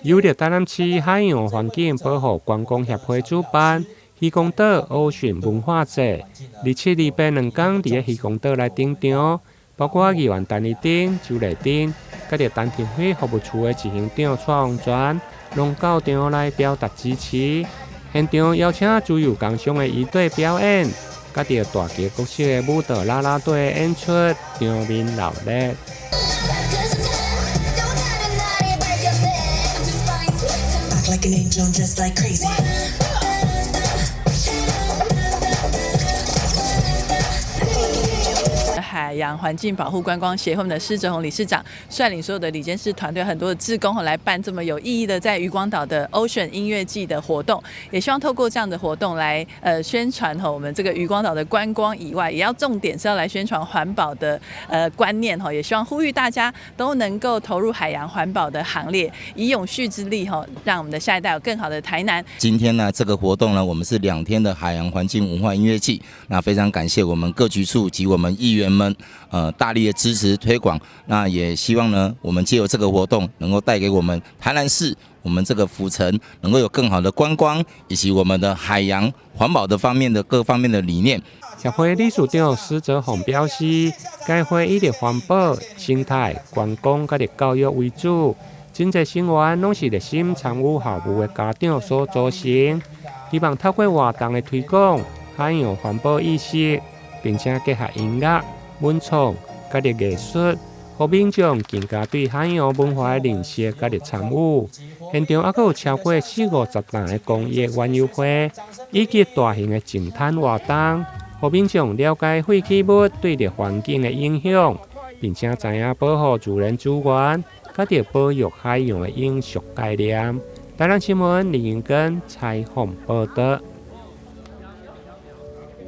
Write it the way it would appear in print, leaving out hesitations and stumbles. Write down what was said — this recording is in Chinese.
由着台南市海洋環境保護觀光協會主辦漁光島奧運文化節，27、28兩天佇個漁光島來登場，包括議員陳麗珍、周麗珍，佮着陳廷輝服務處的執行長蔡王全，攏到場來表達支持。現場邀請自由工商的儀隊表演，佮着大旗角色的舞蹈啦啦隊的演出，場面熱烈。海洋環境保護觀光協會的施哲宏理事長率領所有的理監事團隊，很多的志工來辦這麼有意義的在漁光島的 Ocean 音樂季的活動，也希望透過這樣的活動來宣傳我們這個漁光島的觀光以外，也要重點是要來宣傳環保的觀念，也希望呼籲大家都能夠投入海洋環保的行列，以永續之力讓我們的下一代有更好的台南。今天呢，這個活動呢，我們是2天的海洋環境文化音樂季，那非常感謝我們各局處及我們議員們大力的支持推廣，那也希望呢，我們藉由這個活動能夠帶給我們台南市我們這個府城能夠有更好的觀光，以及我們的海洋環保的方面的各方面的理念。協會理事長施哲宏表示，該會以環保、生態、觀光佮教育為主，真濟成員攏是熱心參與校務的家長所組成，希望透過活動的推廣海洋環保意識，並且結合音樂、文創、佮藝術，互民眾更加對海洋文化的認識佮參與。現場還有超過40-50檔的公益園遊會，以及大型的淨灘活動，互民眾了解廢棄物對着環境的影響，並且知影保護自然資源，佮保育海洋的永續概念。台南新聞林榮根採訪報道。